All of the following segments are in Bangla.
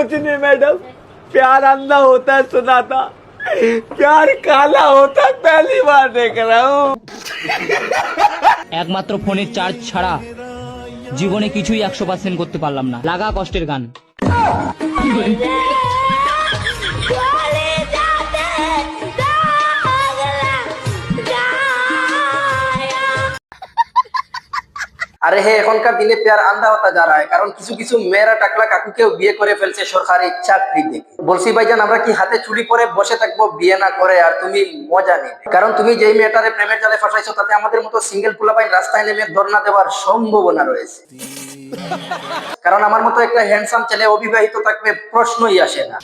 कुछ नहीं मैडम, प्यार अंधा होता है सुना था, प्यार काला होता है पहली बार देख रहा हूँ। একমাত্র ফোনের চার্জ ছাড়া জীবনে কিছুই 100% করতে পারলাম না। লাগা কষ্টের গান। আরে হে এখনকার দিনে প্যার আন্ধা হতা যা রা কারণ কিছু কিছু মেয়েরা টাকলা কাকুকেও বিয়ে করে ফেলছে সরকারি চাকরি দেখে। বলছি ভাইজান আমরা কি হাতে চুরি পরে বসে থাকবো বিয়ে না করে আর তুমি মজা নেবে? কারণ তুমি যেই মেয়েটারে প্রেমের জালে ফাঁসাইছো তাতে আমাদের মতো সিঙ্গেল পোলাপাইন রাস্তায় নেমে ধর্ণা দেওয়ার সম্ভাবনা রয়েছে। কারণ আমার মতো একটা হ্যান্ডসাম ছেলে অবিবাহিত থাকবে প্রশ্নই আসে না।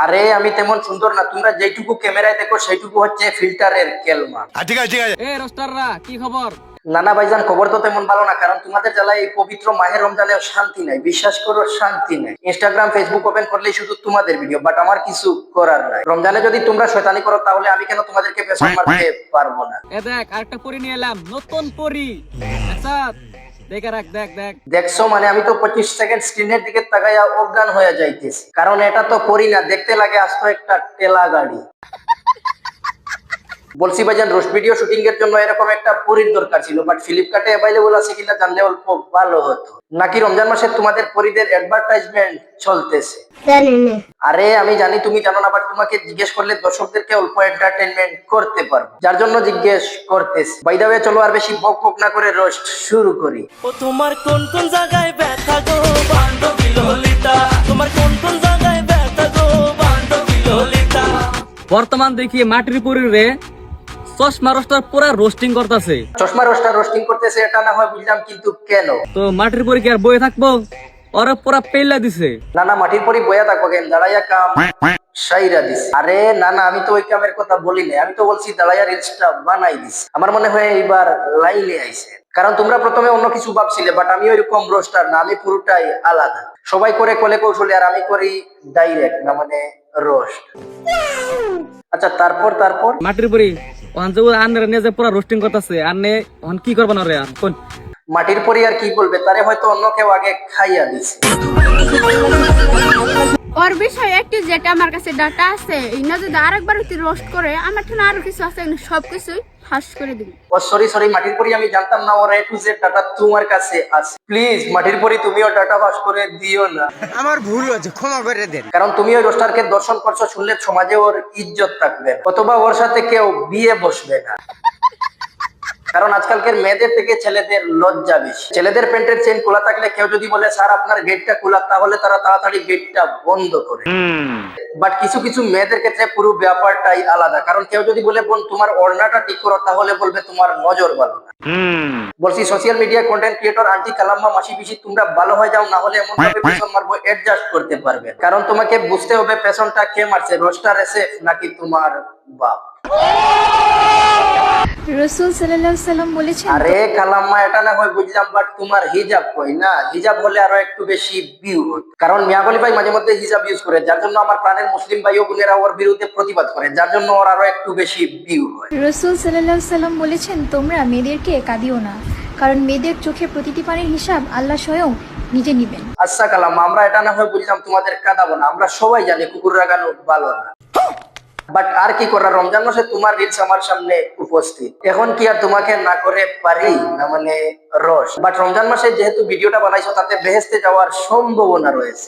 আরে আমি তেমন সুন্দর না, তোমরা যেটুকু ক্যামেরায় দেখো সেইটুকু হচ্ছে ফিল্টারের কেলমা। ঠিক আছে ঠিক আছে। এ রোস্টাররা কি খবর? নানা ভাইজান খবর তো তেমন ভালো না, কারণ তোমাদের জ্বালায় এই পবিত্র মাহের রমজানেও শান্তি নাই, বিশ্বাস করো শান্তি নাই। ইনস্টাগ্রাম ফেসবুক ওপেন করলেই শুধু তোমাদের ভিডিও, বাট আমার কিছু করার নাই। রমজানে যদি তোমরা শয়তানি করো তাহলে আমি কেন তোমাদেরকে পেছন মারতে পারবো না? এ দেখ আরেকটা পরি নিয়ে এলাম, নতুন পরি। আচ্ছা দেখে রাখ, দেখ দেখ। দেখছো মানে আমি তো 25 সেকেন্ড স্ক্রিনের দিকে তাকাইয়া অজ্ঞান হয়ে যাইতেছি, কারণ এটা তো করি না, দেখতে লাগে আস্ত একটা টেলা গাড়ি। বলছি ভাইজান রোস্ট ভিডিও শুটিং এর জন্য এরকম একটা পরীর দরকার ছিল, বাট ফ্লিপকার্টে অ্যাভেলেবল আছে কিনা জানলে অল্প ভালো হতো। নাকি রমজান মাসে তোমাদের পরীদের অ্যাডভার্টাইজমেন্ট চলতেছে? আরে আমি জানি তুমি জানো না, বাট তোমাকে জিজ্ঞেস করলে দর্শকদেরকে অল্প এন্টারটেইনমেন্ট করতে পারবো, যার জন্য জিজ্ঞেস করতেছি। বাই দ্য ওয়ে চলো আর বেশি বক বক না করে রোস্ট শুরু করি। ও তোমার কোন কোন জায়গায় ব্যথা গো বান্ধবী ললিতা, তোমার কোন কোন জায়গায় ব্যথা গো বান্ধবী ললিতা। বর্তমান দেখি মাটির পরির রে চশমা রোস্টার পুরা রোস্টিং করতেছে। চশমা রোস্টিং করতেছে এটা না হয় বুঝলাম, কিন্তু কেন? তো মাটির পরি কি আর বয়ে থাকবো? ওরা পুরা পেল্লা দিছে। না না মাটির পরি বয়া থাকবো কেন, দাঁড়াইয়া কাম সাইরা দিস। আরে না না আমি তো ওই কামের কথা বলি না, আমি তো বলছি দাঁড়াইয়া রিলসটা বানাই দিস। আমার মনে হয় এইবার লাইনে আইছে, কারণ তোমরা প্রথমে অন্য কিছু ভাবছিলে, বাট আমি ওইরকম রোস্টার না, আমি পুরোটাই আলাদা। সবাই করে কোলে কৌশলে আর আমি করি ডাইরেক্ট, না মানে রোস্ট। আচ্ছা তারপর মাটির পরি আন্নারে নিয়ে যে পুরা রোস্টিং করতেছে, আন্নে এখন কি করবেন রে? আর কোন মাটির পরি আর কি বলবে, তারে হয়তো অন্য কেউ আগে খাইয়া দিছে। ওর বিষয়ে একটু যেটা আমার কাছে ডাটা আছে, ইনা যদি আরেকবার রোস্ট করে আমার ঠুনা আরো কিছু আছে, সবকিছুই ফাঁস করে দিবি। ও সরি মাটির পরি আমি জানতাম না ওর এ টু জেড ডাটা তোমার কাছে আছে। প্লিজ মাটির পরি তুমিও ডাটা ফাঁস করে দিও না, আমার ভুল হয়েছে, ক্ষমা করে দেন। কারণ তুমি ওই রোস্টারকে দর্শন করছো, শুনলে সমাজে ওর ইজ্জত থাকবে, অথবা ওর সাথে কেউ বিয়ে বসবে না। কারণ আজকালকার মেয়েদের থেকে ছেলেদের লজ্জা বেশি। ছেলেদের প্যান্টের চেইন খোলা থাকলে কেউ যদি বলে স্যার আপনার গেটটা খোলা, তাহলে তারা তাড়াতাড়ি গেটটা বন্ধ করে। বাট কিছু কিছু মেয়েদের ক্ষেত্রে পুরো ব্যাপারটাই আলাদা, কারণ কেউ যদি বলে বোন তোমার ওড়নাটা ঠিক করো, তাহলে বলবে তোমার নজর ভালো না। বলছি social media content creator aunty কালাম্মা মাসি পিসি তোমরা ভালো হয়ে যাও, না হলে এমন ভাবে পেছন মারবো অ্যাডজাস্ট করতে পারবে। কারণ তোমাকে বুঝতে হবে পেছনটা কে মারছে, রোস্টার এসে নাকি তোমার বাপ। রাসূল সাল্লাল্লাহু আলাইহি সাল্লাম বলেছেন, আরে কালাম্মা এটা না হয় বুঝলাম, বাট তোমার হিজাব কই না? হিজাব হলে আরো একটু বেশি ভিউ হতো, কারণ মিয়াগলি ভাই মাঝে মধ্যে হিজাব ইউজ করে, যার জন্য আমার প্রাণের মুসলিম ভাই ও বোনেরা ওর বিরুদ্ধে প্রতিবাদ করে, যার জন্য ওর আরো একটু বেশি ভিউ হয়। রাসূল সাল্লাল্লাহু আলাইহি সাল্লাম বলেছেন, তোমরা মেয়েদেরকে কাঁদিও না, কারণ মেয়েদের চোখে প্রতিটি পানির হিসাব আল্লাহ স্বয়ং নিজে নিবেন। আচ্ছা কালাম্মা আমরা এটা না হয় বুঝলাম, তোমাদের কাঁদাবো না, আমরা সবাই জানি কুকুর রাগানো ভালো না, বাট আর কি করার, রমজান মাসে তোমার রিলস আমার সামনে উপস্থিত, এখন কি আর তোমাকে না করে পারি? না মানে রস। বাট রমজান মাসে যেহেতু ভিডিওটা বানাইছো তাতে বেহেশতে যাওয়ার সম্ভাবনা রয়েছে।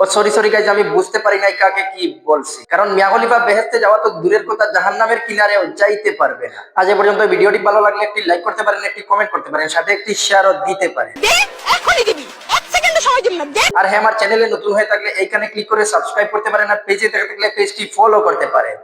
ও সরি গাইজ, আমি বুঝতে পারি নাই কাকে কি বলছি, কারণ মিয়া খলিফা বেহেশতে যাওয়া তো দূরের কথা, জাহান্নামের কিনারেও যাইতে পারবে না। আজ এ পর্যন্ত ভিডিওটি ভালো লাগলে একটি লাইক করতে পারেন, একটি কমেন্ট করতে পারেন, সাথে একটি শেয়ারও দিতে পারেন। আর হ্যাঁ আমার চ্যানেলে নতুন হয়ে থাকলে এইখানে ক্লিক করে সাবস্ক্রাইব করতে পারেন, আর পেজে থাকলে পেজটি ফলো করতে পারেন।